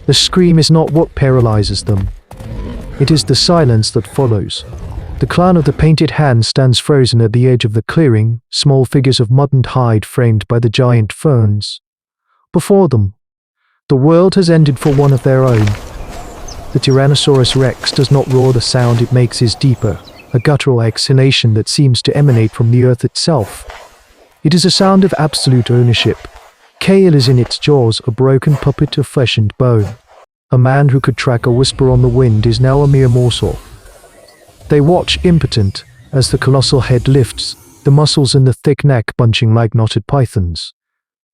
The scream is not what paralyzes them. It is the silence that follows. The clan of the Painted Hand stands frozen at the edge of the clearing, small figures of mud and hide framed by the giant ferns. Before them, the world has ended for one of their own. The Tyrannosaurus Rex does not roar. The sound it makes is deeper, a guttural exhalation that seems to emanate from the earth itself. It is a sound of absolute ownership. Kale is in its jaws, a broken puppet of flesh and bone. A man who could track a whisper on the wind is now a mere morsel. They watch impotent as the colossal head lifts, the muscles in the thick neck bunching like knotted pythons.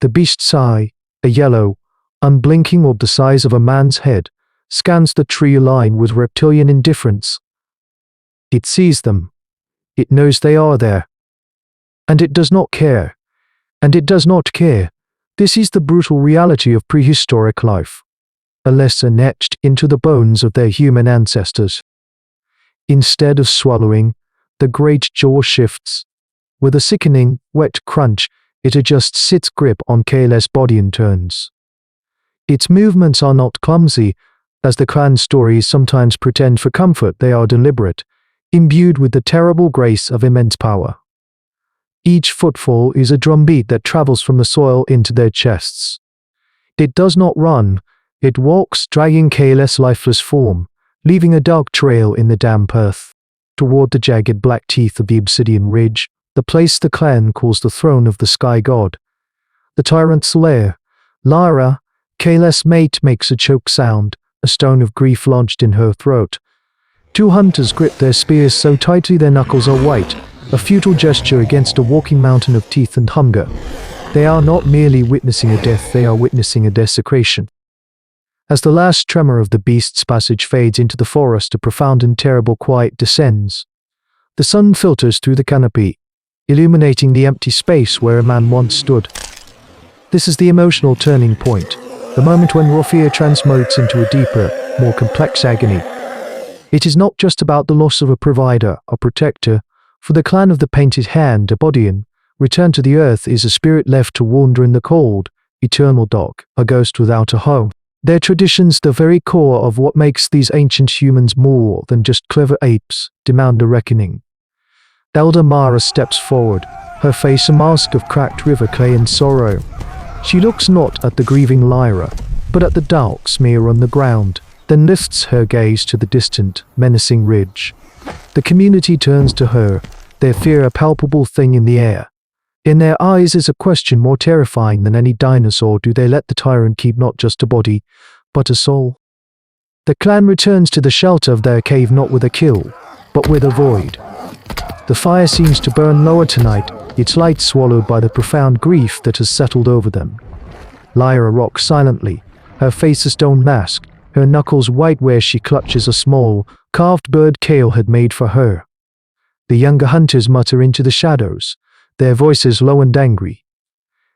The beast's eye, a yellow, unblinking orb the size of a man's head, scans the tree line with reptilian indifference. It sees them. It knows they are there. And it does not care. And it does not care. This is the brutal reality of prehistoric life. A lesson etched into the bones of their human ancestors. Instead of swallowing, the great jaw shifts. With a sickening, wet crunch, it adjusts its grip on Kale's body and turns. Its movements are not clumsy, as the clan stories sometimes pretend for comfort. They are deliberate, imbued with the terrible grace of immense power. Each footfall is a drumbeat that travels from the soil into their chests. It does not run, it walks, dragging Kale's lifeless form, leaving a dark trail in the damp earth. Toward the jagged black teeth of the obsidian ridge, the place the clan calls the throne of the sky god. The tyrant's lair. Lyra, Kale's mate, makes a choke sound, a stone of grief lodged in her throat. Two hunters grip their spears so tightly their knuckles are white, a futile gesture against a walking mountain of teeth and hunger. They are not merely witnessing a death, they are witnessing a desecration. As the last tremor of the beast's passage fades into the forest, a profound and terrible quiet descends. The sun filters through the canopy, illuminating the empty space where a man once stood. This is the emotional turning point, the moment when raw fear transmutes into a deeper, more complex agony. It is not just about the loss of a provider, a protector. For the clan of the Painted Hand, a Bodyan, return to the earth is a spirit left to wander in the cold, eternal dark, a ghost without a home. Their traditions, the very core of what makes these ancient humans more than just clever apes, demand a reckoning. Elder Mara steps forward, her face a mask of cracked river clay and sorrow. She looks not at the grieving Lyra, but at the dark smear on the ground, then lifts her gaze to the distant, menacing ridge. The community turns to her, their fear a palpable thing in the air. In their eyes is a question more terrifying than any dinosaur. Do they let the tyrant keep not just a body, but a soul? The clan returns to the shelter of their cave not with a kill, but with a void. The fire seems to burn lower tonight, its light swallowed by the profound grief that has settled over them. Lyra rocks silently, her face a stone mask, her knuckles white where she clutches a small, carved bird Kale had made for her. The younger hunters mutter into the shadows, their voices low and angry.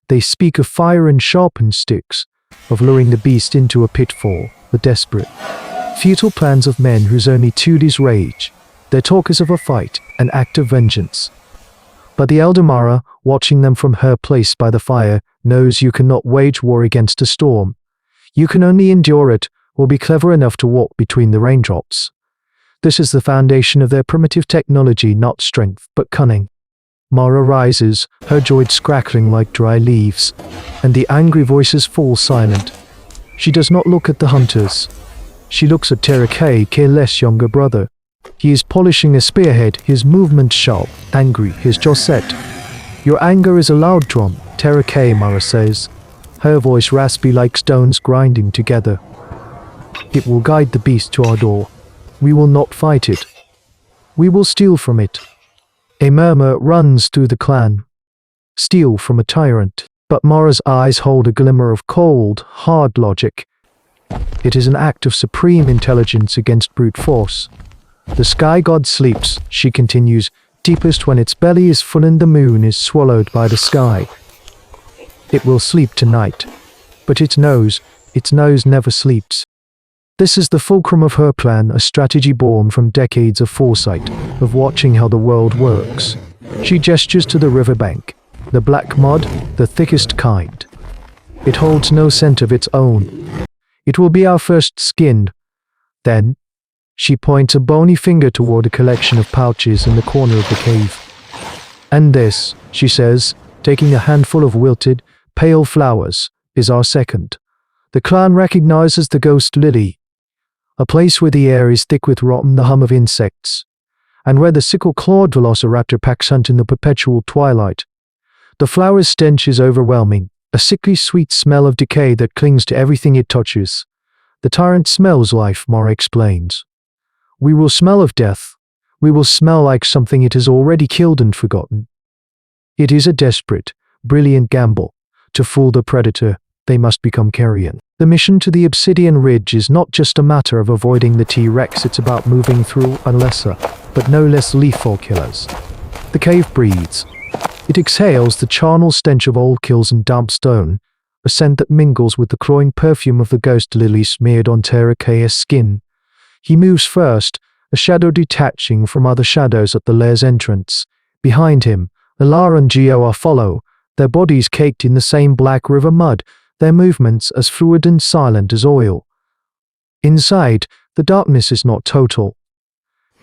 They speak of fire and sharpened sticks, of luring the beast into a pitfall, the desperate, futile plans of men whose only tune is rage. Their talk is of a fight, an act of vengeance. But the elder Mara, watching them from her place by the fire, knows you cannot wage war against a storm. You can only endure it, or be clever enough to walk between the raindrops. This is the foundation of their primitive technology, not strength, but cunning. Mara rises, her joints crackling like dry leaves, and the angry voices fall silent. She does not look at the hunters. She looks at Terrakay, Kale's younger brother. He is polishing a spearhead, his movement sharp, angry, his jaw set. Your anger is a loud drum, Terrakay, Mara says, her voice raspy like stones grinding together. It will guide the beast to our door. We will not fight it. We will steal from it. A murmur runs through the clan. Steal from a tyrant. But Mara's eyes hold a glimmer of cold, hard logic. It is an act of supreme intelligence against brute force. The sky god sleeps, she continues, deepest when its belly is full and the moon is swallowed by the sky. It will sleep tonight. But its nose never sleeps. This is the fulcrum of her plan, a strategy born from decades of foresight, of watching how the world works. She gestures to the riverbank, the black mud, the thickest kind. It holds no scent of its own. It will be our first skin. Then, she points a bony finger toward a collection of pouches in the corner of the cave. And this, she says, taking a handful of wilted, pale flowers, is our second. The clan recognizes the ghost lily, a place where the air is thick with rotten the hum of insects, and where the sickle-clawed velociraptor packs hunt in the perpetual twilight. The flower's stench is overwhelming, a sickly sweet smell of decay that clings to everything it touches. The tyrant smells life, Mara explains. We will smell of death. We will smell like something it has already killed and forgotten. It is a desperate, brilliant gamble. To fool the predator, they must become carrion. The mission to the Obsidian Ridge is not just a matter of avoiding the T-Rex, it's about moving through a lesser, but no less lethal killers. The cave breathes. It exhales the charnel stench of old kills and damp stone, a scent that mingles with the cloying perfume of the ghost lily smeared on Terracea's skin. He moves first, a shadow detaching from other shadows at the lair's entrance. Behind him, Alara and Geo follow, their bodies caked in the same black river mud, their movements as fluid and silent as oil. Inside, the darkness is not total.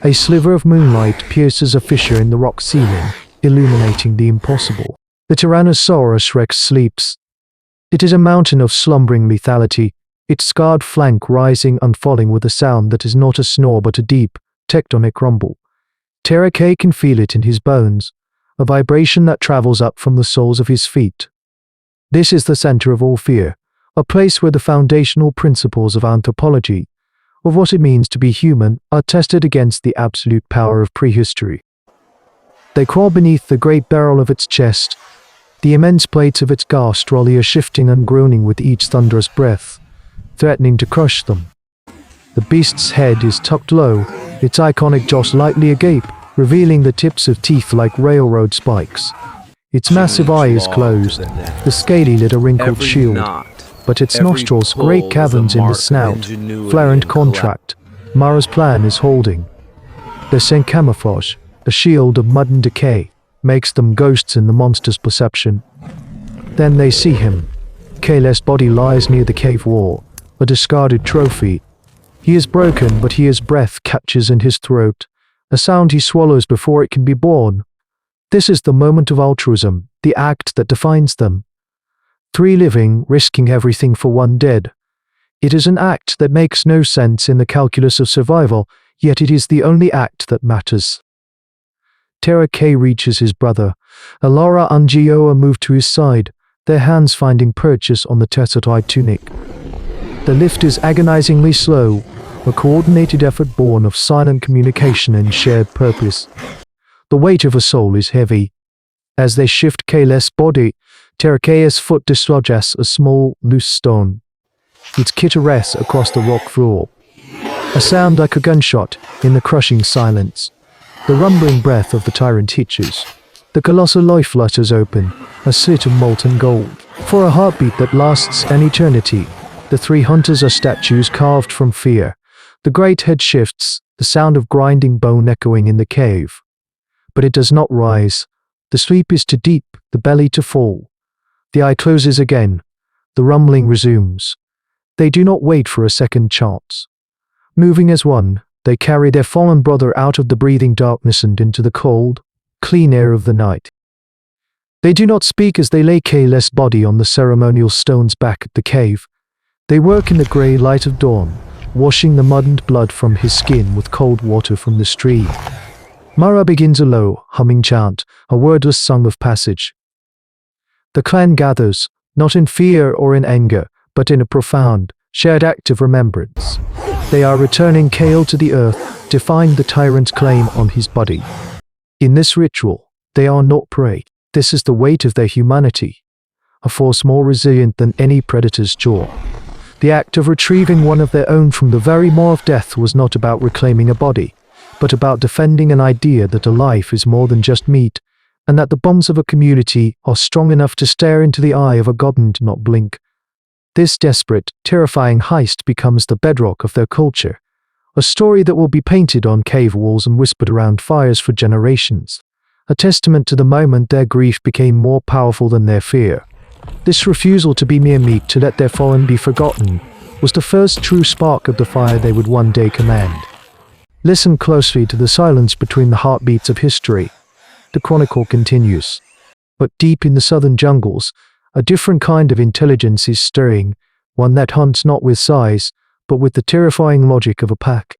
A sliver of moonlight pierces a fissure in the rock ceiling, illuminating the impossible. The Tyrannosaurus Rex sleeps. It is a mountain of slumbering lethality, its scarred flank rising and falling with a sound that is not a snore but a deep, tectonic rumble. Terrace can feel it in his bones, a vibration that travels up from the soles of his feet. This is the center of all fear, a place where the foundational principles of anthropology, of what it means to be human, are tested against the absolute power of prehistory. They crawl beneath the great barrel of its chest, the immense plates of its gastroly are shifting and groaning with each thunderous breath, threatening to crush them. The beast's head is tucked low, its iconic jaw slightly agape, revealing the tips of teeth like railroad spikes. Its massive eye is closed, the scaly lid a wrinkled shield, but its nostrils great caverns in the snout, flare and contract. Mara's plan is holding. Their scent camouflage, a shield of mud and decay, makes them ghosts in the monster's perception. Then they see him. Kayle's body lies near the cave wall, a discarded trophy. He is broken, but his breath catches in his throat, a sound he swallows before it can be born. This is the moment of altruism, the act that defines them. 3 living, risking everything for 1 dead. It is an act that makes no sense in the calculus of survival, yet it is the only act that matters. Terrace reaches his brother. Alara and Gioa move to his side, their hands finding purchase on the tessertide tunic. The lift is agonizingly slow, a coordinated effort born of silent communication and shared purpose. The weight of a soul is heavy. As they shift Kayle's body, Terracea's foot dislodges a small, loose stone. It skitters across the rock floor. A sound like a gunshot in the crushing silence. The rumbling breath of the tyrant hitches. The colossal eye flutters open, a slit of molten gold. For a heartbeat that lasts an eternity, the 3 hunters are statues carved from fear. The great head shifts, the sound of grinding bone echoing in the cave. But it does not rise. The sleep is too deep, the belly to fall. The eye closes again. The rumbling resumes. They do not wait for a second chance. Moving as one, they carry their fallen brother out of the breathing darkness and into the cold, clean air of the night. They do not speak as they lay Kayle's body on the ceremonial stones back at the cave. They work in the grey light of dawn, washing the mud and blood from his skin with cold water from the stream. Mara begins a low, humming chant, a wordless song of passage. The clan gathers, not in fear or in anger, but in a profound, shared act of remembrance. They are returning Kale to the earth, defying the tyrant's claim on his body. In this ritual, they are not prey. This is the weight of their humanity, a force more resilient than any predator's jaw. The act of retrieving one of their own from the very maw of death was not about reclaiming a body, but about defending an idea that a life is more than just meat, and that the bonds of a community are strong enough to stare into the eye of a god and not blink. This desperate, terrifying heist becomes the bedrock of their culture, a story that will be painted on cave walls and whispered around fires for generations, a testament to the moment their grief became more powerful than their fear. This refusal to be mere meat, to let their fallen be forgotten, was the first true spark of the fire they would one day command. Listen closely to the silence between the heartbeats of history. The chronicle continues. But deep in the southern jungles, a different kind of intelligence is stirring, one that hunts not with size, but with the terrifying logic of a pack.